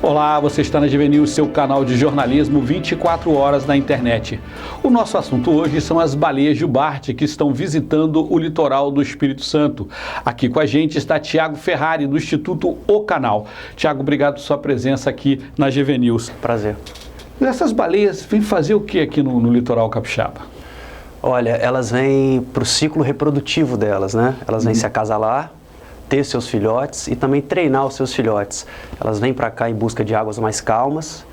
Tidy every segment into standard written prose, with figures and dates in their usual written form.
Olá, você está na GV News, seu canal de jornalismo 24 horas na internet. O nosso assunto hoje são as baleias jubarte que estão visitando o litoral do Espírito Santo. Aqui com a gente está Tiago Ferrari, do Instituto O Canal. Tiago, obrigado por sua presença aqui na GV News. Prazer. Essas baleias vêm fazer o que aqui no litoral capixaba? Olha, elas vêm para o ciclo reprodutivo delas, né? Elas vêm se acasalar, ter seus filhotes e também treinar os seus filhotes. Elas vêm para cá em busca de águas mais calmas,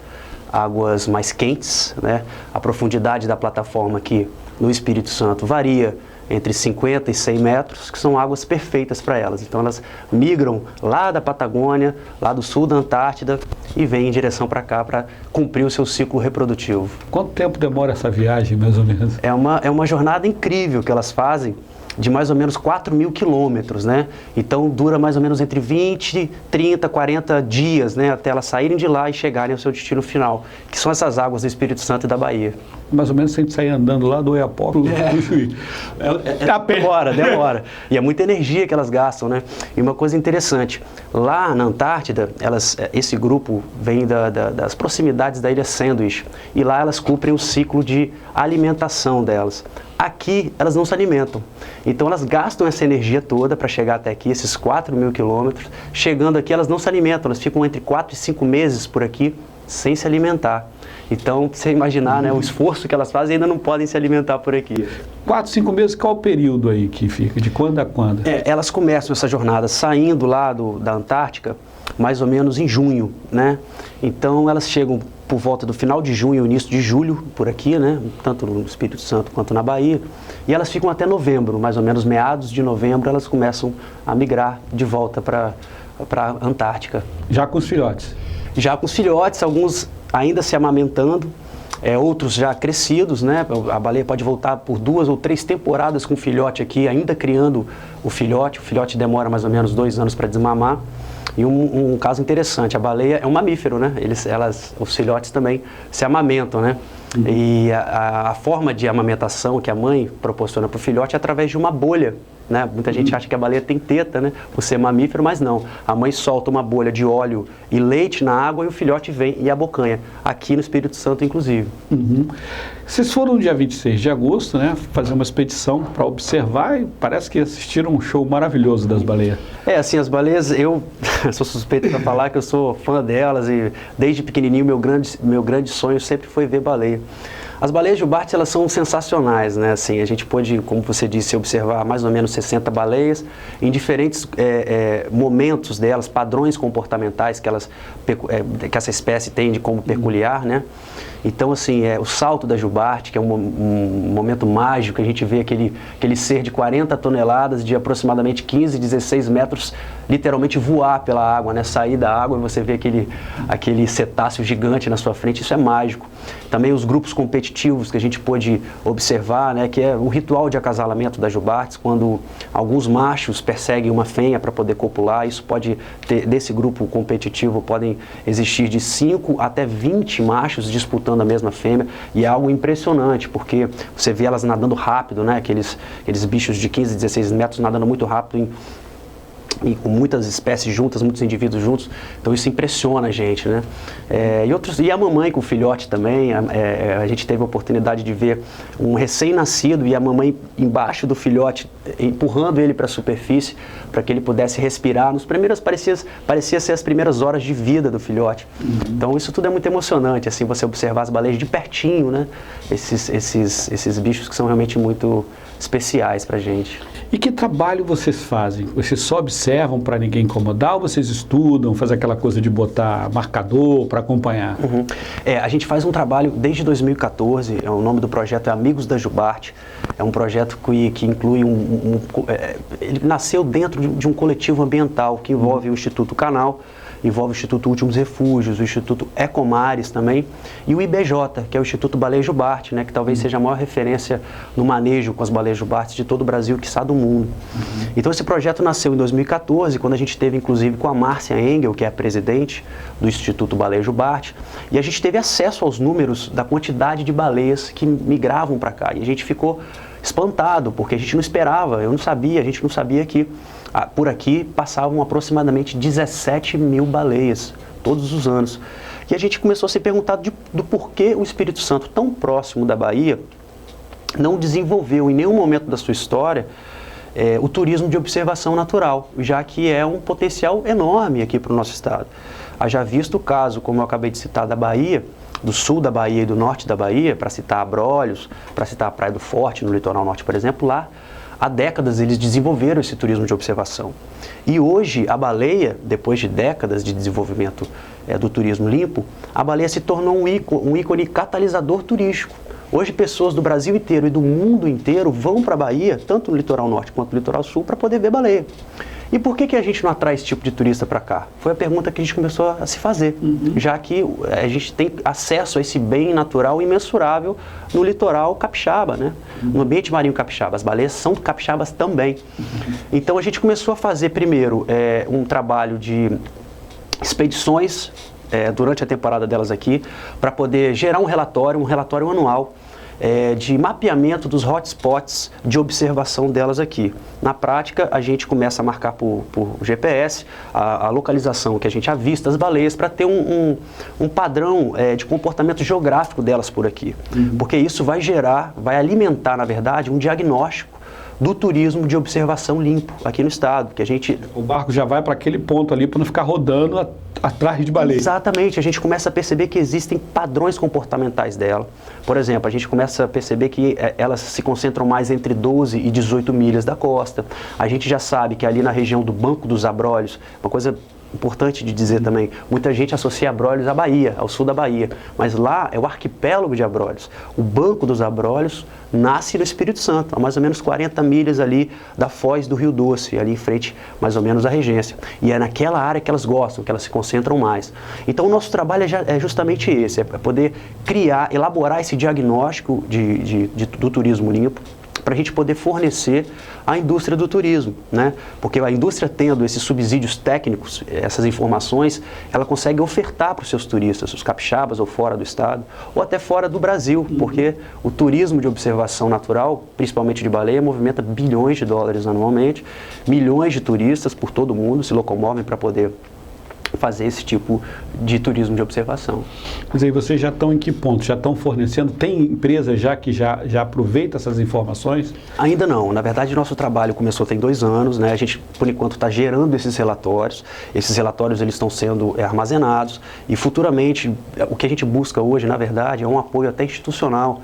águas mais quentes, né? A profundidade da plataforma aqui no Espírito Santo varia entre 50 e 100 metros, que são águas perfeitas para elas. Então elas migram lá da Patagônia, lá do sul da Antártida e vêm em direção para cá para cumprir o seu ciclo reprodutivo. Quanto tempo demora essa viagem, mais ou menos? É uma jornada incrível que elas fazem, de mais ou menos 4.000 quilômetros, né? Então dura mais ou menos entre 20, 30, 40 dias, né? Até elas saírem de lá e chegarem ao seu destino final, que são essas águas do Espírito Santo e da Bahia. Mais ou menos se a gente sair andando lá do Oiapoque do Chuí. Demora. E é muita energia que elas gastam, né? E uma coisa interessante, lá na Antártida, esse grupo vem das proximidades da ilha Sandwich, e lá elas cumprem o ciclo de alimentação delas. Aqui elas não se alimentam, então elas gastam essa energia toda para chegar até aqui, esses 4.000 quilômetros. Chegando aqui elas não se alimentam, elas ficam entre 4 e 5 meses por aqui sem se alimentar. Então, você imaginar, né, o esforço que elas fazem, ainda não podem se alimentar por aqui. 4, 5 meses, qual o período aí que fica? De quando a quando? Elas começam essa jornada saindo lá da Antártica, mais ou menos em junho, né? Então, elas chegam por volta do final de junho, início de julho, por aqui, né? Tanto no Espírito Santo quanto na Bahia. E elas ficam até novembro, mais ou menos meados de novembro, elas começam a migrar de volta para a Antártica. Já com os filhotes? Já com os filhotes, alguns ainda se amamentando, outros já crescidos, né? A baleia pode voltar por 2 ou 3 temporadas com o filhote aqui, ainda criando o filhote. O filhote demora mais ou menos 2 anos para desmamar. E um caso interessante, a baleia é um mamífero, né? Os filhotes também se amamentam, né? E a forma de amamentação que a mãe proporciona para o filhote é através de uma bolha, né? Muita gente acha que a baleia tem teta, né? Por ser mamífero, mas não. A mãe solta uma bolha de óleo e leite na água e o filhote vem e abocanha. Aqui no Espírito Santo, inclusive. Vocês foram no dia 26 de agosto, né? Fazer uma expedição para observar e parece que assistiram um show maravilhoso das baleias. Assim, as baleias, eu sou suspeito para falar que eu sou fã delas e desde pequenininho meu grande sonho sempre foi ver baleia. As baleias jubarte, elas são sensacionais, né? Assim, a gente pôde, como você disse, observar mais ou menos 60 baleias em diferentes momentos delas, padrões comportamentais que essa espécie tem de como peculiar, né? Então, assim, o salto da jubarte, que é um momento mágico, a gente vê aquele ser de 40 toneladas, de aproximadamente 15, 16 metros, literalmente voar pela água, né? Sair da água e você vê aquele cetáceo gigante na sua frente, isso é mágico. Também os grupos competitivos que a gente pôde observar, né? Que é o ritual de acasalamento das jubartes, quando alguns machos perseguem uma fêmea para poder copular, isso pode ter, desse grupo competitivo, podem existir de 5 até 20 machos disputando a mesma fêmea, e é algo impressionante, porque você vê elas nadando rápido, né? Aqueles bichos de 15, 16 metros nadando muito rápido e com muitas espécies juntas, muitos indivíduos juntos, então isso impressiona a gente, né? E a mamãe com o filhote também, a gente teve a oportunidade de ver um recém-nascido e a mamãe embaixo do filhote, empurrando ele para a superfície, para que ele pudesse respirar. Nos primeiros parecia ser as primeiras horas de vida do filhote. Então isso tudo é muito emocionante, assim, você observar as baleias de pertinho, né? Esses bichos que são realmente muito especiais para a gente. E que trabalho vocês fazem? Vocês só observam para ninguém incomodar ou vocês estudam, fazem aquela coisa de botar marcador para acompanhar? A gente faz um trabalho desde 2014, o nome do projeto é Amigos da Jubarte. É um projeto que inclui ele nasceu dentro de um coletivo ambiental que envolve o Instituto Canal, envolve o Instituto Últimos Refúgios, o Instituto Ecomares também, e o IBJ, que é o Instituto Baleia Jubarte, né, que talvez seja a maior referência no manejo com as baleias jubartes de todo o Brasil, quiçá do mundo. Então esse projeto nasceu em 2014, quando a gente teve inclusive com a Márcia Engel, que é a presidente do Instituto Baleia Jubarte, e a gente teve acesso aos números da quantidade de baleias que migravam para cá, e a gente ficou espantado, porque a gente não esperava, a gente não sabia que por aqui passavam aproximadamente 17 mil baleias todos os anos. E a gente começou a se perguntar do porquê o Espírito Santo, tão próximo da Bahia, não desenvolveu em nenhum momento da sua história o turismo de observação natural, já que é um potencial enorme aqui para o nosso estado. Haja visto o caso, como eu acabei de citar, da Bahia, do sul da Bahia e do norte da Bahia, para citar Abrolhos, para citar a Praia do Forte, no litoral norte, por exemplo, lá, há décadas eles desenvolveram esse turismo de observação. E hoje a baleia, depois de décadas de desenvolvimento do turismo limpo, a baleia se tornou um ícone catalisador turístico. Hoje pessoas do Brasil inteiro e do mundo inteiro vão para a Bahia, tanto no litoral norte quanto no litoral sul, para poder ver baleia. E por que a gente não atrai esse tipo de turista para cá? Foi a pergunta que a gente começou a se fazer, já que a gente tem acesso a esse bem natural imensurável no litoral capixaba, né? No ambiente marinho capixaba. As baleias são capixabas também. Então a gente começou a fazer primeiro um trabalho de expedições durante a temporada delas aqui, para poder gerar um relatório anual de mapeamento dos hotspots de observação delas aqui. Na prática, a gente começa a marcar por GPS a localização que a gente avista as baleias para ter um padrão de comportamento geográfico delas por aqui. Porque isso vai alimentar, na verdade, um diagnóstico do turismo de observação limpo aqui no estado, que a gente... O barco já vai para aquele ponto ali para não ficar rodando atrás de baleia. Exatamente, a gente começa a perceber que existem padrões comportamentais dela. Por exemplo, a gente começa a perceber que elas se concentram mais entre 12 e 18 milhas da costa. A gente já sabe que ali na região do Banco dos Abrolhos, uma coisa importante de dizer também, muita gente associa Abrolhos à Bahia, ao sul da Bahia, mas lá é o arquipélago de Abrolhos. O Banco dos Abrolhos nasce no Espírito Santo, a mais ou menos 40 milhas ali da foz do Rio Doce, ali em frente mais ou menos à Regência. E é naquela área que elas gostam, que elas se concentram mais. Então o nosso trabalho é justamente esse, é poder elaborar esse diagnóstico do turismo limpo, para a gente poder fornecer à indústria do turismo, né? Porque a indústria tendo esses subsídios técnicos, essas informações, ela consegue ofertar para os seus turistas, os capixabas ou fora do estado, ou até fora do Brasil, porque o turismo de observação natural, principalmente de baleia, movimenta bilhões de dólares anualmente, milhões de turistas por todo o mundo se locomovem para poder fazer esse tipo de turismo de observação. Mas aí vocês já estão em que ponto? Já estão fornecendo? Tem empresa que já aproveita essas informações? Ainda não. Na verdade, nosso trabalho começou tem 2 anos, né? A gente, por enquanto, está gerando esses relatórios. Esses relatórios eles estão sendo armazenados e futuramente, o que a gente busca hoje, na verdade, é um apoio até institucional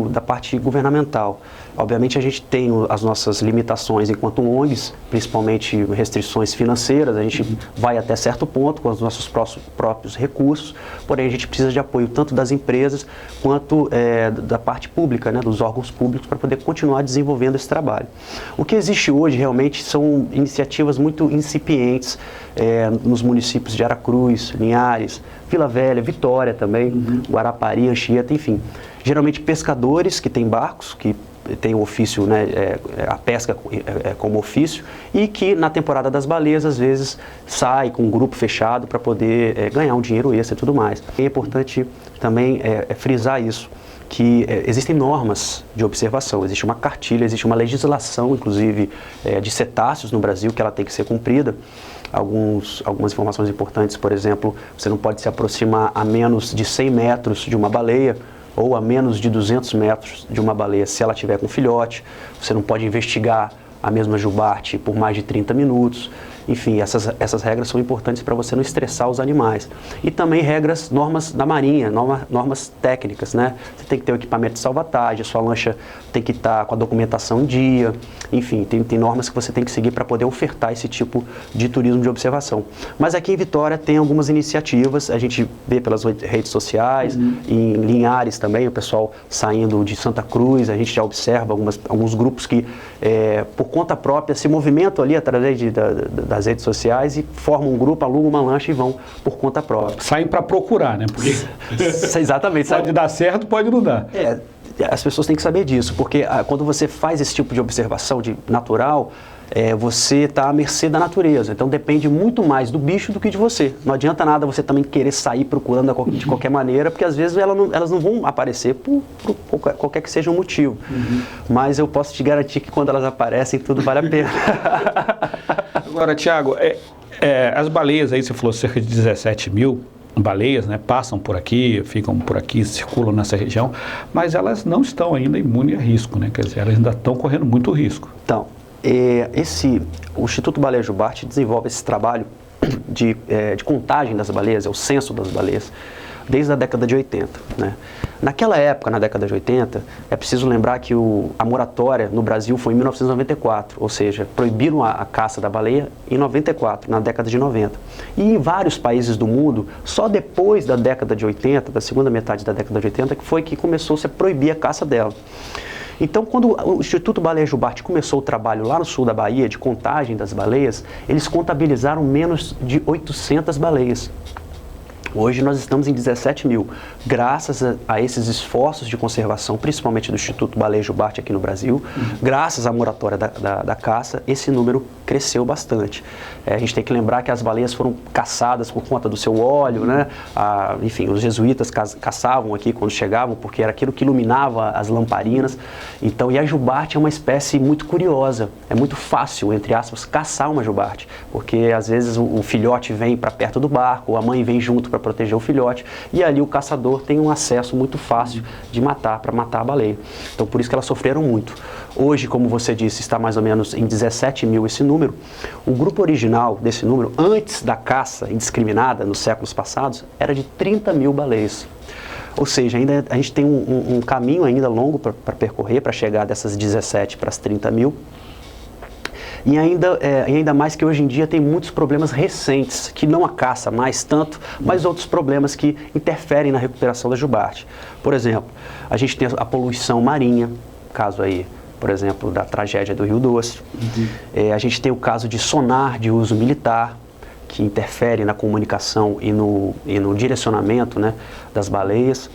da parte governamental. Obviamente, a gente tem as nossas limitações enquanto ONGs, principalmente restrições financeiras, a gente vai até certo ponto com os nossos próprios recursos, porém a gente precisa de apoio tanto das empresas quanto da parte pública, né, dos órgãos públicos, para poder continuar desenvolvendo esse trabalho. O que existe hoje realmente são iniciativas muito incipientes nos municípios de Aracruz, Linhares, Vila Velha, Vitória também, Guarapari, Anchieta, enfim. Geralmente pescadores que têm barcos, que tem o ofício, né, a pesca como ofício, e que na temporada das baleias às vezes sai com um grupo fechado para poder ganhar um dinheiro extra e tudo mais. É importante também frisar isso, que existem normas de observação, existe uma cartilha, existe uma legislação, inclusive, de cetáceos no Brasil, que ela tem que ser cumprida. Algumas informações importantes, por exemplo, você não pode se aproximar a menos de 100 metros de uma baleia, ou a menos de 200 metros de uma baleia se ela tiver com filhote. Você não pode investigar a mesma jubarte por mais de 30 minutos. Enfim, essas regras são importantes para você não estressar os animais. E também normas da marinha, normas técnicas, né? Você tem que ter o equipamento de salvatagem, a sua lancha tem que estar com a documentação em dia. Enfim, tem normas que você tem que seguir para poder ofertar esse tipo de turismo de observação. Mas aqui em Vitória tem algumas iniciativas, a gente vê pelas redes sociais, em Linhares também, o pessoal saindo de Santa Cruz, a gente já observa alguns grupos que, por conta própria, se movimentam ali através das redes sociais e formam um grupo, alugam uma lancha e vão por conta própria. Saem para procurar, né? Porque exatamente. Pode dar certo, pode não dar. As pessoas têm que saber disso, porque quando você faz esse tipo de observação natural, você está à mercê da natureza. Então depende muito mais do bicho do que de você. Não adianta nada você também querer sair procurando de qualquer maneira, porque às vezes elas não vão aparecer por qualquer que seja o motivo. Mas eu posso te garantir que quando elas aparecem, tudo vale a pena. Agora, Tiago, As baleias aí, você falou cerca de 17 mil baleias, né, passam por aqui, ficam por aqui, circulam nessa região, mas elas não estão ainda imunes a risco, né? Quer dizer, elas ainda estão correndo muito risco. Então, o Instituto Baleia Jubarte desenvolve esse trabalho de contagem das baleias, o censo das baleias, desde a década de 80. Né? Naquela época, na década de 80, é preciso lembrar que a moratória no Brasil foi em 1994, ou seja, proibiram a caça da baleia em 94, na década de 90. E em vários países do mundo, só depois da década de 80, da segunda metade da década de 80, que foi que começou-se a proibir a caça dela. Então, quando o Instituto Baleia Jubarte começou o trabalho lá no sul da Bahia, de contagem das baleias, eles contabilizaram menos de 800 baleias. Hoje nós estamos em 17 mil, graças a esses esforços de conservação, principalmente do Instituto Baleia Jubarte aqui no Brasil, graças à moratória da caça, esse número cresceu bastante. A gente tem que lembrar que as baleias foram caçadas por conta do seu óleo, né? Enfim, os jesuítas caçavam aqui quando chegavam, porque era aquilo que iluminava as lamparinas. Então, e a jubarte é uma espécie muito curiosa, é muito fácil, entre aspas, caçar uma jubarte, porque às vezes o filhote vem para perto do barco, ou a mãe vem junto para proteger o filhote, e ali o caçador tem um acesso muito fácil de matar, para matar a baleia. Então, por isso que elas sofreram muito. Hoje, como você disse, está mais ou menos em 17 mil esse número. O grupo original desse número, antes da caça indiscriminada, nos séculos passados, era de 30 mil baleias. Ou seja, ainda, a gente tem um caminho ainda longo para percorrer, para chegar dessas 17 para as 30 mil. E ainda mais que hoje em dia tem muitos problemas recentes, que não a caça mais tanto, mas outros problemas que interferem na recuperação da jubarte. Por exemplo, a gente tem a poluição marinha, caso aí, por exemplo, da tragédia do Rio Doce. A gente tem o caso de sonar de uso militar, que interfere na comunicação e no direcionamento, né, das baleias.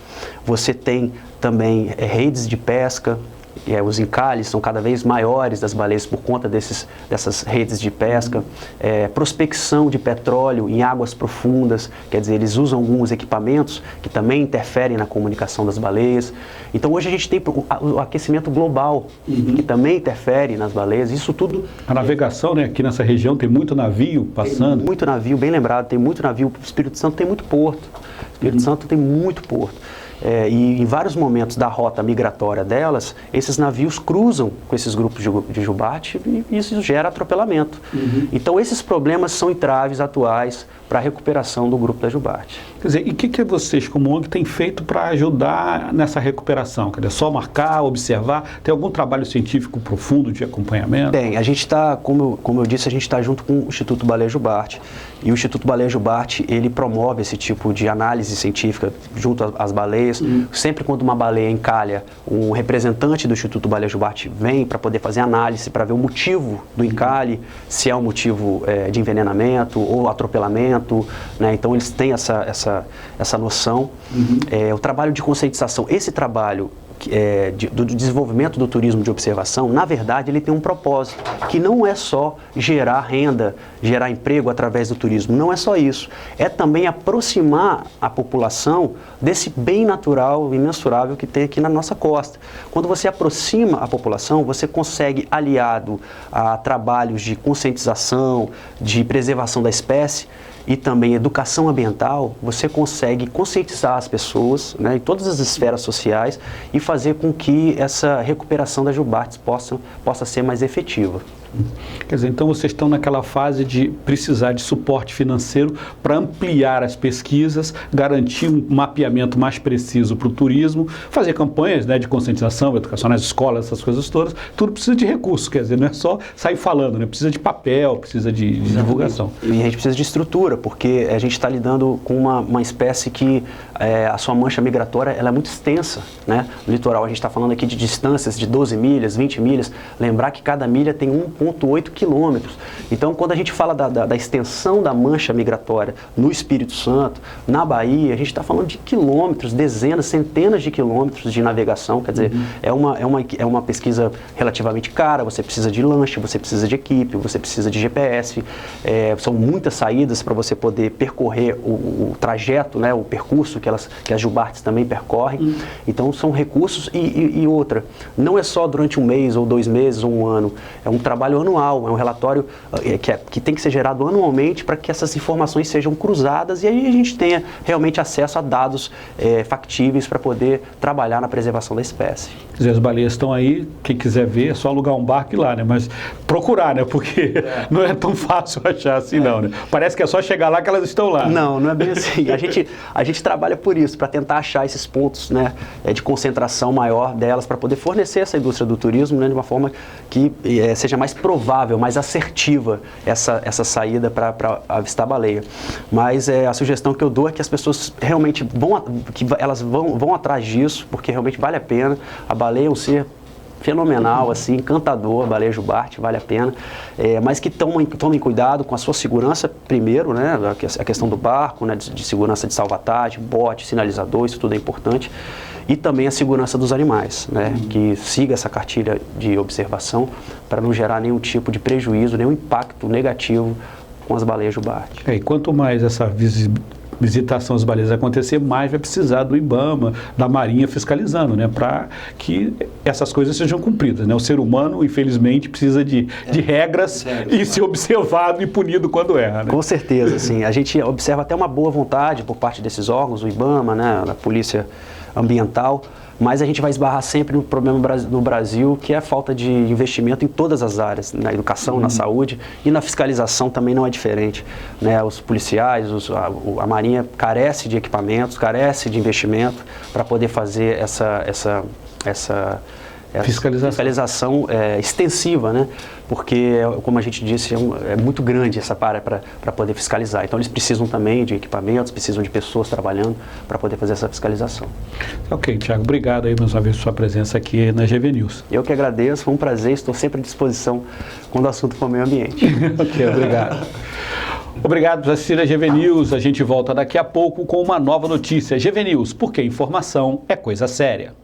Você tem também redes de pesca. Os encalhes são cada vez maiores das baleias por conta dessas redes de pesca, prospecção de petróleo em águas profundas, quer dizer, eles usam alguns equipamentos que também interferem na comunicação das baleias. Então hoje a gente tem o aquecimento global, que também interfere nas baleias, isso tudo... A navegação, né, aqui nessa região tem muito navio passando. Tem muito navio, bem lembrado, tem muito navio, o Espírito Santo tem muito porto, o Espírito Santo tem muito porto. E em vários momentos da rota migratória delas, esses navios cruzam com esses grupos de jubarte e isso gera atropelamento. Então esses problemas são entraves atuais para a recuperação do grupo da jubarte. Quer dizer, e o que vocês como ONG têm feito para ajudar nessa recuperação? Quer dizer, só marcar, observar? Tem algum trabalho científico profundo de acompanhamento? Bem, a gente está, como eu disse, a gente está junto com o Instituto Baleia Jubarte. E o Instituto Baleia Jubarte, ele promove esse tipo de análise científica junto às baleias. Sempre quando uma baleia encalha, um representante do Instituto Baleia Jubarte vem para poder fazer análise, para ver o motivo do encalhe, se é um motivo de envenenamento ou atropelamento, né? Então eles têm essa noção. O trabalho de conscientização, esse trabalho do desenvolvimento do turismo de observação, na verdade, ele tem um propósito, que não é só gerar renda, gerar emprego através do turismo, não é só isso. É também aproximar a população desse bem natural e imensurável que tem aqui na nossa costa. Quando você aproxima a população, você consegue, aliado a trabalhos de conscientização, de preservação da espécie, e também educação ambiental, você consegue conscientizar as pessoas, né, em todas as esferas sociais e fazer com que essa recuperação das jubartes possa ser mais efetiva. Quer dizer, então vocês estão naquela fase de precisar de suporte financeiro para ampliar as pesquisas, garantir um mapeamento mais preciso para o turismo, fazer campanhas, né, de conscientização, educação nas escolas, essas coisas todas. Tudo precisa de recursos, quer dizer, não é só sair falando, né? Precisa de papel, precisa de divulgação. E a gente precisa de estrutura, porque a gente está lidando com uma espécie que a sua mancha migratória ela é muito extensa, né? No litoral a gente está falando aqui de distâncias de 12 milhas, 20 milhas, lembrar que cada milha tem 1,8 quilômetros. Então, quando a gente fala da extensão da mancha migratória no Espírito Santo, na Bahia, a gente está falando de quilômetros, dezenas, centenas de quilômetros de navegação, quer dizer, é uma pesquisa relativamente cara, você precisa de lanche, você precisa de equipe, você precisa de GPS, são muitas saídas para você poder percorrer o trajeto, né, o percurso que as jubartes também percorrem. Então, são recursos e outra, não é só durante um mês ou 2 meses ou um ano, é um trabalho trabalho anual, é um relatório que tem que ser gerado anualmente para que essas informações sejam cruzadas e aí a gente tenha realmente acesso a dados factíveis para poder trabalhar na preservação da espécie. Quer dizer, as baleias estão aí, quem quiser ver é só alugar um barco e ir lá, né? Mas procurar, né? Porque não é tão fácil achar assim não, né? Parece que é só chegar lá que elas estão lá. Não é bem assim. A gente trabalha por isso, para tentar achar esses pontos, né, de concentração maior delas, para poder fornecer essa indústria do turismo, né, de uma forma que seja mais provável, mais assertiva essa saída para avistar a baleia. Mas a sugestão que eu dou é que as pessoas realmente vão atrás disso, porque realmente vale a pena. A baleia é um ser fenomenal, assim, encantador, a baleia jubarte, vale a pena, mas que tomem cuidado com a sua segurança primeiro, né, a questão do barco, né, de segurança de salvatagem, bote, sinalizador, isso tudo é importante, e também a segurança dos animais, né, que siga essa cartilha de observação para não gerar nenhum tipo de prejuízo, nenhum impacto negativo com as baleias jubarte. E quanto mais essa visitação às baleias acontecer, mais vai precisar do IBAMA, da Marinha fiscalizando, né, para que essas coisas sejam cumpridas, né? O ser humano, infelizmente, precisa de regras e ser observado e punido quando erra, né? Com certeza, sim. A gente observa até uma boa vontade por parte desses órgãos, o IBAMA, né, a Polícia Ambiental, mas a gente vai esbarrar sempre no problema no Brasil, que é a falta de investimento em todas as áreas, na educação, na saúde e na fiscalização também não é diferente, né? Os policiais, a Marinha carece de equipamentos, carece de investimento para poder fazer essa fiscalização extensiva, né? Porque, como a gente disse, é muito grande essa área para poder fiscalizar. Então, eles precisam também de equipamentos, precisam de pessoas trabalhando para poder fazer essa fiscalização. Ok, Thiago, obrigado aí mais uma vez por sua presença aqui na GV News. Eu que agradeço, foi um prazer, estou sempre à disposição quando o assunto for meio ambiente. Ok, obrigado. Obrigado por assistir a GV News. A gente volta daqui a pouco com uma nova notícia. GV News, porque informação é coisa séria.